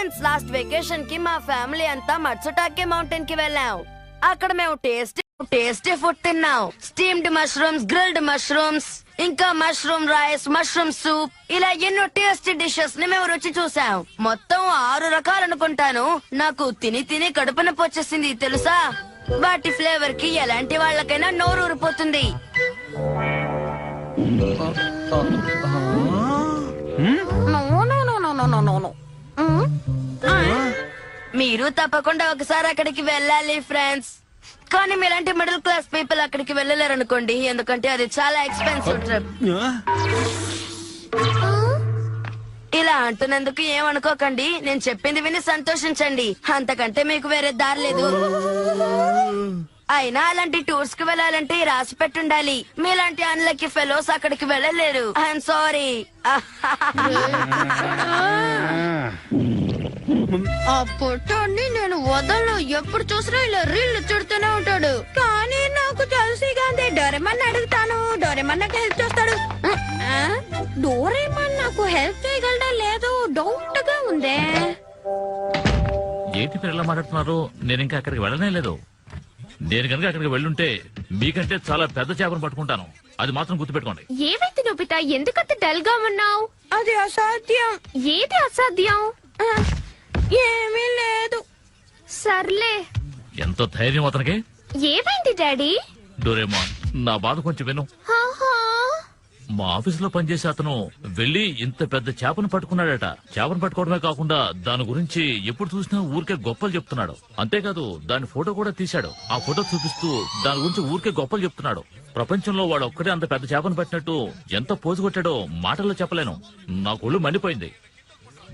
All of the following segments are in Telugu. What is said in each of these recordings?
ఫ్రెండ్స్, లాస్ట్ వెకేషన్ కి మా ఫ్యామిలీ అంతా మట్సుటాకే మౌంటైన్ కి వెళ్ళాం. అక్కడ మేము టేస్టీ ఫుడ్ తిన్నాం. స్టీమ్డ్ మష్రూమ్స్, గ్రిల్డ్ మష్రూమ్స్, ఇంకా మష్రూమ్ రైస్, మష్రూమ్ సూప్, ఇలా ఎన్నో టేస్టీ డిషెస్ ని మేము రుచి చూసాం. మొత్తం 6 రకాలు అనుకుంటాను. నాకు తిని కడుపు నొప్పి వచ్చేసింది తెలుసా. వాటి ఫ్లేవర్ కి ఎలాంటి వాళ్ళకైనా నోరు ఊరిపోతుంది. మీరు తప్పకుండా ఒకసారి అక్కడికి వెళ్ళాలి ఫ్రెండ్స్. కానీ మీలాంటి మిడిల్ క్లాస్ పీపుల్ అక్కడికి వెళ్ళలేరు అనుకోండి, ఎందుకంటే అది చాలా ఎక్స్పెన్సివ్ ట్రిప్. ఇలా అంటున్నందుకు ఏమనుకోకండి, నేను చెప్పింది విని సంతోషించండి. అంతకంటే మీకు వేరే దారి లేదు. అయినా అలాంటి టూర్స్ కి వెళ్ళాలంటే రాసి పెట్టుండాలి. మీలాంటి అన్లక్కీ ఫెలోస్ అక్కడికి వెళ్ళలేరు. I'm sorry. ఆ పొట్టాన్ని నేను వదలను. ఎప్పుడు చూసినా ఇలా రీళ్లు చుడుతూనే ఉంటాడు. కానీ నాకు తెలిసి గాంధీ డోరేమన్ అడుగుతాను. డోరేమన్ నాకు హెల్ప్ చేస్తాడు. డోరేమన్ నాకు హెల్ప్ చేయగలడా లేదు డౌట్ గా ఉందే. ఏంటి మీరు ఎలా మాట్లాడుతున్నారు? నేను ఇంకా అక్కడికి వెళ్ళనే లేదు. నేను కనుక అక్కడికి వెళ్ళుంటే మీకంటే చాలా పెద్ద చేపను పట్టుకుంటాను. అది మాత్రం గుర్తుపెట్టుకోండి. ఏమైంది నోబితా, ఎందుకంత డల్ గా ఉన్నావు? అది అసాధ్యం. ఏది అసాధ్యం? ఏమీ లేదు. సర్లే. ఎంత ధైర్యం అతనికి. ఏమైంది డాడీ? డోరేమాన్, నా బాధ కొంచెం విను. మా ఆఫీస్ లో పనిచేసే అతను వెళ్లి ఇంత పెద్ద చేపను పట్టుకున్నాడట. చేపను పట్టుకోవడమే కాకుండా దాని గురించి ఎప్పుడు చూసినా ఊరికే గొప్పలు చెప్తున్నాడు. అంతేకాదు దాని ఫోటో కూడా తీశాడు. ఆ ఫోటో చూపిస్తూ దాని గురించి ఊరికే గొప్పలు చెప్తున్నాడు. ప్రపంచంలో వాడు ఒక్కడే అంత పెద్ద చేపను పట్టినట్టు ఎంత పోజు కొట్టాడో మాటల్లో చెప్పలేను. నాకు ఒళ్ళు మండిపోయింది.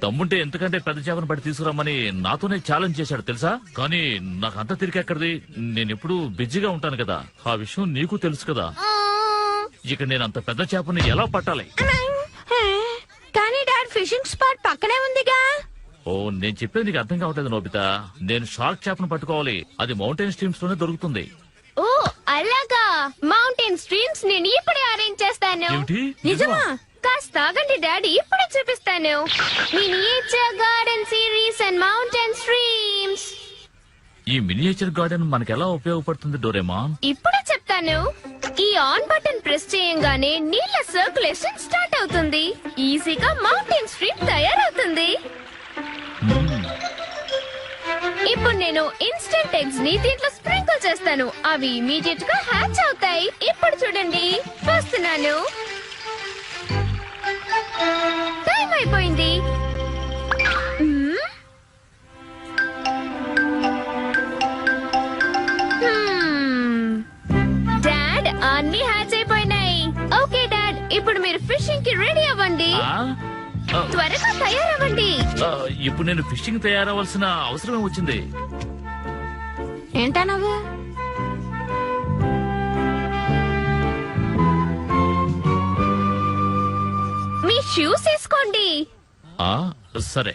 దమ్ముంటే ఎంతకంటే పెద్ద చేపను పట్టి తీసుకురామని నాతోనే ఛాలెంజ్ చేశాడు తెలుసా. కానీ నాకు అంత తిరిగెక్కడిది. నేను ఎప్పుడు బిజీగా ఉంటాను కదా. ఆ విషయం నీకు తెలుసు కదా. ఇక నేను అంత పెద్ద చేపని ఎలా పట్టాలి? కానీ డాడ్ ఫిషింగ్ స్పాట్ పక్కనే ఉందిగా. ఓ, నేను చెప్పేది నీకు అర్థం కావట్లేదు నోబితా. నేను షార్క్ చేపను పట్టుకోవాలి. అది మౌంటైన్ స్ట్రీమ్స్ లోనే దొరుకుతుంది. ఓ అలాగా. మౌంటైన్ స్ట్రీమ్స్ నేను ఇప్పుడే అరేంజ్ చేస్తాను. ఏమిటి? నిజమా? కాస్త ఆగండి డాడీ, ఇప్పుడే చూపిస్తాను. Miniature garden series and mountain streams. ఈ మినియేచర్ గార్డెన్ మనకెలా ఉపయోగపడుతుంది డోరేమాన్? ఇప్పుడే చెప్తాను. ఈ ఆన్ బటన్ ప్రెస్ చేయంగానే నీళ్ల సర్క్యులేషన్ స్టార్ట్ అవుతుంది. ఈజీగా మౌంటైన్ స్ట్రీమ్ తయారవుతుంది. ఇప్పుడు నేను ఇన్స్టెంట్ ఎగ్స్ ని దీంట్లో స్ప్రింకిల్ చేస్తాను. అవి ఇమీడియట్ గా హ్యాచ్ అవుతాయి. ఇప్పుడు చూడండి, వస్తున్నాను. టైం అయిపోయింది. డాడ్, అన్ని హ్యాచ్ అయిపోయినాయి. ఓకే డాడ్, ఇప్పుడు మీరు ఫిషింగ్ కి రెడీ అవ్వండి. త్వరగా తయారవ్వండి. ఇప్పుడు నేను ఫిషింగ్ తయారవలసిన అవసరమే వచ్చింది. ఏంటా నువ్వు? మీ షూస్ వేసుకోండి. సరే.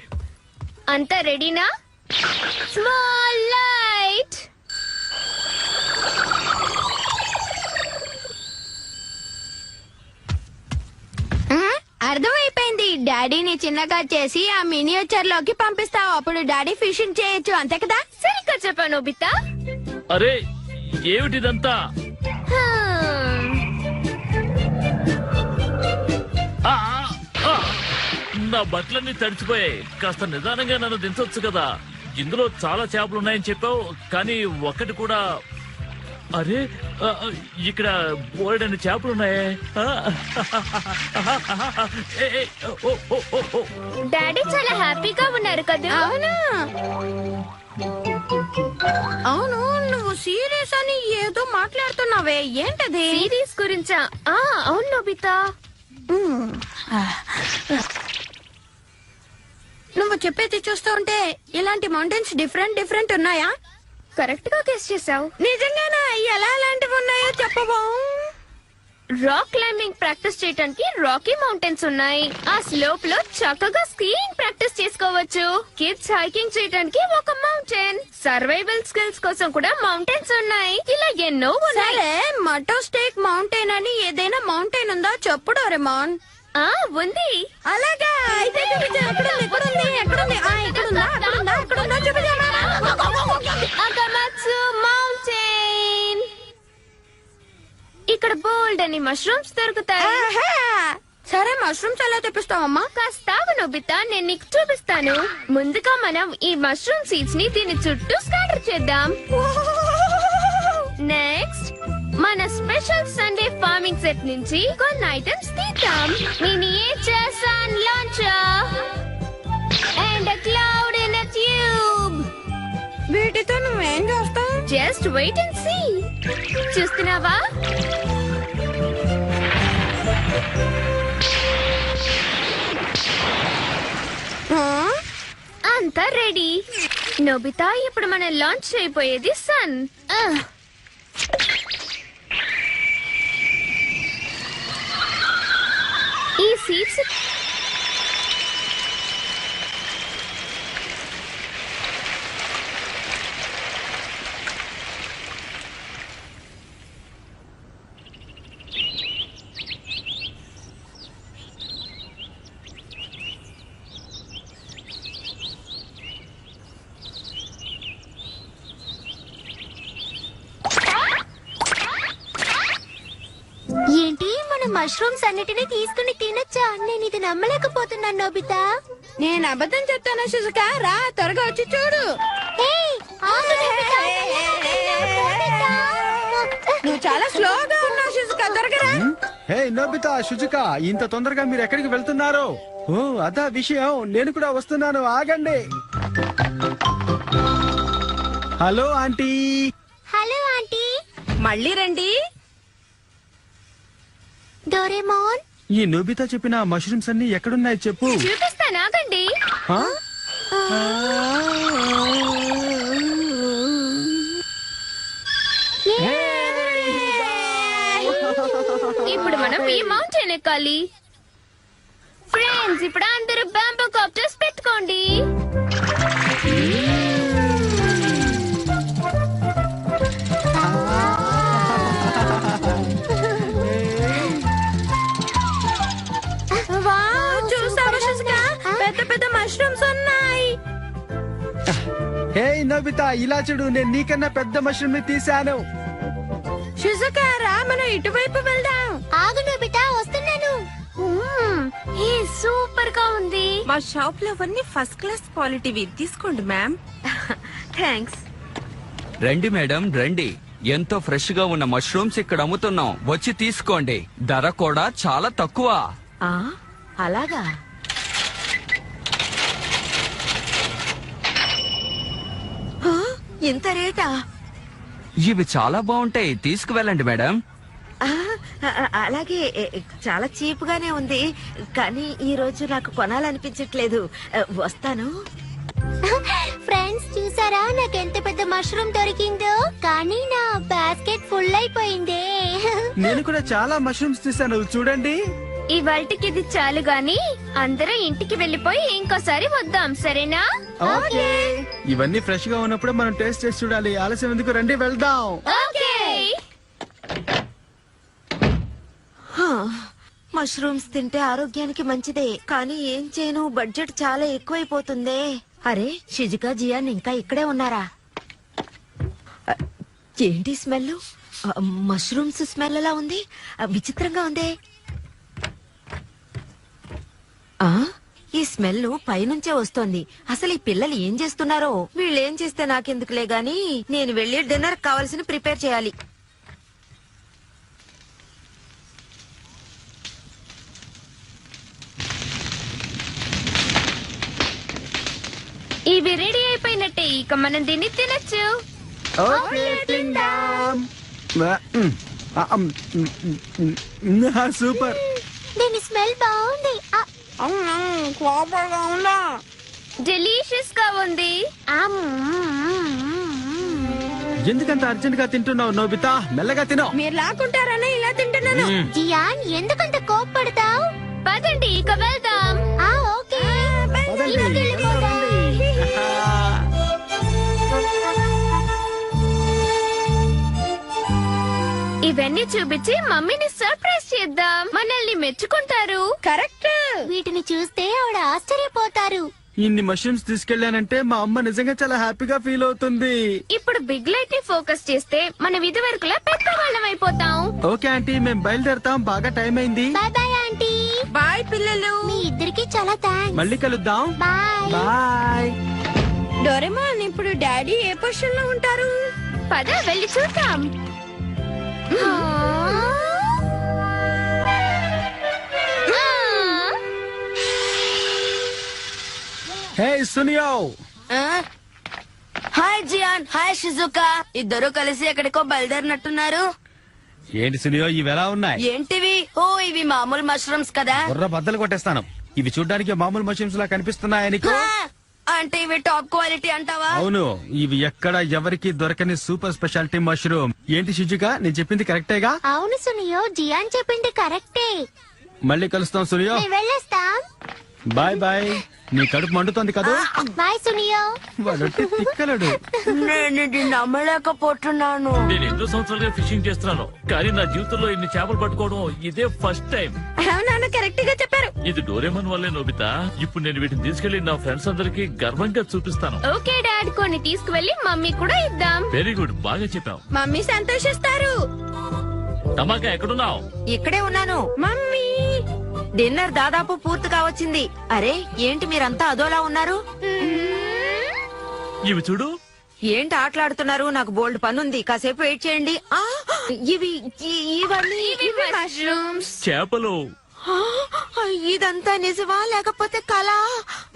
అంతా రెడీనా? Small light. అర్థమైపోయింది. డాడీని చిన్నగా చేసి ఆ మినియేచర్ లోకి పంపిస్తావు. అప్పుడు డాడీ ఫిషింగ్ చేయొచ్చు, అంతే కదా? సరిగ్గా చెప్పాను నోబితా. అరే ఏమిటిదంతా? నా బట్టలన్నీ తడిచిపోయాయి. కాస్త నిదానంగా నన్ను దించొచ్చు కదా. ఇందులో చాలా చేపలున్నాయని చెప్పావు, కానీ ఒక్కటి కూడా. అరే ఇక్కడ బోల్డని చేపలున్నాయే. డాడీ చాలా హ్యాపీగా ఉన్నారు కదా? అవునా? అవును, నువ్వు సీరియస్ అని ఏదో మాట్లాడుతున్నావే, ఏంటది? సిరీస్ గురించా? అవును నోబితా. నువ్వు చెప్పేది చూస్తూ ఉంటే ఇలాంటి మౌంటైన్స్ డిఫరెంట్ ఉన్నాయా? కరెక్ట్ గా గెస్ చేసావు. నిజంగానా? ఎలా అలాంటివి ఉన్నాయో చెప్పవా? రాక్ క్లైంబింగ్ ప్రాక్టీస్ చేయడానికి రాకీ మౌంటైన్స్ ఉన్నాయి. ఆ స్లోప్ లో చక్కగా స్కీయింగ్ ప్రాక్టీస్ చేసుకోవచ్చు. కిడ్స్ హైకింగ్ చేయడానికి ఒక మౌంటైన్. సర్వైవల్ స్కిల్స్ కోసం కూడా మౌంటైన్స్ ఉన్నాయి. ఇలా ఎన్నో ఉన్నాయి. సరే, మటో స్టేక్ మౌంటైన్ అని ఏదైనా మౌంటైన్ ఉందా చెప్పు డోరేమాన్. ఆ ఉంది. అలాగా అయితే చూపించు. ఎక్కడుంది? ఆ, ఎక్కడుందా? చూపించు. అకమత్సు మౌంటైన్. ఇక్కడ బోల్డ్ అని మష్రూమ్స్ దొరుకుతాయి. ఆహా. సరే, మష్రూమ్స్ ఎలా తెప్పిస్తావమ్మా? కాస్తావు నొబితా, నేను నీకు చూపిస్తాను. ముందుగా మనం ఈ మష్రూమ్ సీడ్స్ ని దీని చుట్టూ స్కాటర్ చేద్దాం. నెక్స్ట్ మన స్పెషల్ సండే ఫార్మింగ్ సెట్ నుంచి కొన్ని ఐటమ్స్ తీద్దాం. Miniature sun launcher and a cloud in a tube. వీటితో నువ్వేం చేస్తావు? Just wait and see. చూస్తున్నావా? అంతా రెడీ. నోబితా, ఇప్పుడు మనం లాంచ్ చేయబోయేది సన్. ఈ సీడ్స్ ఏంటి, మన మష్రూమ్స్ అన్నిటినీ తీసుకుని తినొచ్చా? నేను ఇది నమ్మలేకపోతున్నాను నోబితా. నేను అబద్ధం చెప్తాను శిజుక. రా, త్వరగా వచ్చి చూడు. హే, ఆగు నోబితా. నోబితా. నువ్వు చాలా స్లోగా ఉన్నావు శిజుక. త్వరగా రా. హే నోబితా, షుజుకా, ఇంత తొందరగా మీరు ఎక్కడికి వెళ్తున్నారు? ఓ అదా విషయం, నేను కూడా వస్తున్నాను, ఆగండి. Hello aunty. Hello aunty. మళ్ళీ రండి. డోరేమోన్. ఈ నోబితా చెప్పిన మష్రూమ్స్ అన్ని ఎక్కడున్నాయి చెప్పు. చూపిస్తాను, ఆగండి. హా? ఇప్పుడు మనం ఈ మౌంటైన్ ఎక్కాలి. ఫ్రెండ్స్, ఇప్పుడు అందరూ బ్యాంబూ కాప్టర్స్ పెట్టుకోండి. వావ్, చూసావా శిజుక? పెద్ద పెద్ద మష్రూమ్స్ ఉన్నాయి. హే నోబితా, ఇలా చూడు, నేను నీకన్నా పెద్ద మష్రూమ్ ని తీశాను. శిజుక, రా, మనం ఇటువైపు వెళ్దాం. ఆగు నోబితా, వస్తున్నాను. ఈ సూపర్ గా ఉంది. మా షాప్ లో అవన్నీ ఫస్ట్ క్లాస్ క్వాలిటీవి. తీసుకోండి మ్యామ్. థ్యాంక్స్. రండి మేడం, రండి. ఎంతో ఫ్రెష్ గా ఉన్న మష్రూమ్స్ ఇక్కడ అమ్ముతున్నాం, వచ్చి తీసుకోండి. ధర కూడా చాలా తక్కువ. అలాగా? ఇంత రేటా? ఇవి చాలా బాగుంటాయి, తీసుకువెళ్ళండి మేడం. అలాగే, చాలా చీప్ గానే ఉంది, కానీ ఈ రోజు నాకు కొనాలనిపించట్లేదు. వస్తాను. ఫ్రెండ్స్, చూసారా నాకు ఎంత పెద్ద మష్రూమ్ దొరికిందో? కానీ నా బాస్కెట్ ఫుల్ అయిపోయింది. నేను కూడా చాలా మష్రూమ్స్ తీశాను, చూడండి. ఇవాల్టికి ఇది చాలు గాని అందరూ ఇంటికి వెళ్ళిపోయి ఇంకోసారి వద్దాం, సరేనా? ఓకే. ఇవన్నీ ఫ్రెష్ గా ఉన్నప్పుడు మనం టేస్ట్ చేసి చూడాలి. ఆలస్యం ఎందుకు, రండి వెళ్దాం. ఓకే. మష్రూమ్స్ తింటే ఆరోగ్యానికి మంచిదే, కానీ ఏం చేయను, బడ్జెట్ చాలా ఎక్కువైపోతుంది. అరే, షిజుకా, జియాన్ ఇంకా ఇక్కడే ఉన్నారా? ఏంటి స్మెల్? మష్రూమ్స్ స్మెల్ ఎలా ఉంది? విచిత్రంగా ఉంది. ఈ స్మెల్ పైనుంచే వస్తోంది. అసలు ఈ పిల్లలు ఏం చేస్తున్నారో? వీళ్ళేం చేస్తే నాకెందుకులే గాని, నేను వెళ్ళి డిన్నర్ కావాల్సిన ప్రిపేర్ చేయాలి. ఇవి రెడీ అయిపోయినట్టే, ఇక మనం దీన్ని తినచ్చు. ఓకే, తిందాం. సూపర్. దీని స్మెల్ బాగుంది. డెలీషియస్ గా ఉంది. ఎందుకంత అర్జెంట్ గా తింటున్నావు నోబితా? మెల్లగా తినో. మీరు లాక్కుంటారని ఇలా తింటున్నాను. జియాన్, ఎందుకంత కోప్పడతావు? పదండి, ఇక వెళ్దాం. ఓకే. పదండి, వెళ్దాం, రండి. ఇవన్నీ చూపించి మమ్మీని సర్ప్రైజ్ చేద్దాం. చేద్దాం, మనల్ని మెచ్చుకుంటారు. కరెక్ట్. వీటిని చూస్తే ఆవిడ ఆశ్చర్యపోతారు. ఇన్ని మష్రూమ్స్ తీసుకెళ్లానంటే మా అమ్మ నిజంగా చాలా హ్యాపీగా ఫీల్ అవుతుంది. ఇప్పుడు బిగ్ లైట్ ని ఫోకస్ చేస్తే మనం ఇదివరకులా పెద్దవాళ్ళం అయిపోతాం. ఓకే ఆంటీ, మేము బయలుదేరతాం. బాగా టైం అయింది. Bye bye aunty. బాయ్ పిల్లలు. మీ ఇద్దరికి చాలా థ్యాంక్స్. మళ్ళీ కలుద్దాం. బాయ్. బాయ్. డోరేమాన్, ఇప్పుడు డాడీ ఏ పొజిషన్ లో ఉంటారు? పద వెళ్ళి చూద్దాం. Hey Suneo. Hi Gian, hi Shizuka. ఇద్దరు కలిసి ఎక్కడికో బయలుదేరినట్టున్నారు. ఏంటి సునియో, ఇవి ఎలా ఉన్నాయి? ఏంటివి? ఓ, ఇవి మామూలు మష్రూమ్స్ కదా. బుర్ర బద్దలు కొట్టేస్తాను. ఇవి చూడ్డానికి మామూలు మష్రూమ్స్ లా కనిపిస్తున్నాయి నీకు? ఆ, అంటే ఇవి టాప్ క్వాలిటీ అంటావా? అవును, ఇవి ఎక్కడ ఎవరికి దొరకని సూపర్ స్పెషాలిటీ మష్రూమ్. ఏంటి షిజుకా, నేను చెప్పింది కరెక్టేగా? అవును సునియో, జియాన్ చెప్పింది కరెక్టే. మళ్ళీ కలుస్తాం సునియో. మేము వెళ్ళొస్తాం. Bye bye. నీ కడుపు మండుతోంది కదా? Bye Suneo. వాడొట్టి తిక్కలడు. నేను ఇది నమ్మలేకపోతున్నాను. నేను ఎన్నో సంవత్సరాలుగా ఫిషింగ్ చేస్తున్నాను, కానీ నా జీవితంలో ఇన్ని చేపలు పట్టుకోవడం ఇదే ఫస్ట్ టైం. అవునవును, కరెక్ట్ గా చెప్పారు. ఇది డోరేమన్ వల్లే నోబితా. ఇప్పుడు నేను వీటిని తీసుకెళ్లి నా ఫ్రెండ్స్ అందరికి గర్వంగా చూపిస్తాను. ఓకే డాడ్, కొన్ని తీసుకువెళ్ళి మమ్మీ కూడా ఇద్దాం. వెరీ గుడ్, బాగా చెప్పావు. మమ్మీ సంతోషిస్తారు. టమాకా ఎక్కడున్నావు? ఇక్కడే ఉన్నాను. మమ్మీ, డిన్నర్ దాదాపు పూర్తి కావచ్చింది. అరే, ఏంటి మీరంతా అదోలా ఉన్నారు? ఇవి చూడు. ఏంటి ఆటలాడుతున్నారు? నాకు బోల్డ్ పనుంది, కాసేపు వెయిట్ చేయండి. ఇవన్నీ మష్రూమ్స్. చేపలు. ఇదంతా నిజమా లేకపోతే కళ?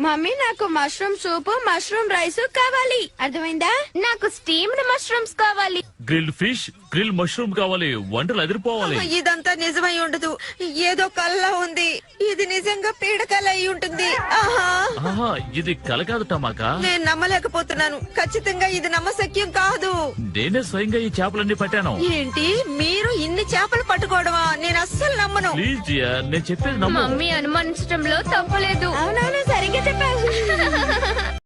మమ్మీ, నాకు మష్రూమ్ సూప్, మష్రూమ్ రైస్ కావాలి. అర్థమైందా? నాకు స్టీమ్డ్ మష్రూమ్స్ కావాలి. గ్రిల్ ఫిష్, గ్రిల్ మష్రూమ్ కావాలి. వంటలు అదిరిపోవాలి. ఇదంతా నిజమై ఉండదు, ఏదో కళ్ళ ఉంది. ఇది నిజంగా పీడకల అయి ఉంటుంది. ఆహా, ఇది కల కాదు టమాకా. నేను నమ్మలేకపోతున్నాను. ఖచ్చితంగా ఇది నమ్మశక్యం కాదు. నేనే స్వయంగా ఈ చేపలన్నీ పట్టాను. ఏంటి, మీరు ఇన్ని చేపలు పట్టుకోవడమా? నేను అస్సలు నమ్మను. ప్లీజ్ జియా, నేను చెప్పేది నమ్ము. మమ్మీ అనుమానించడంలో తప్పులేదు. అవునవును, సరిగ్గా చెప్పావు.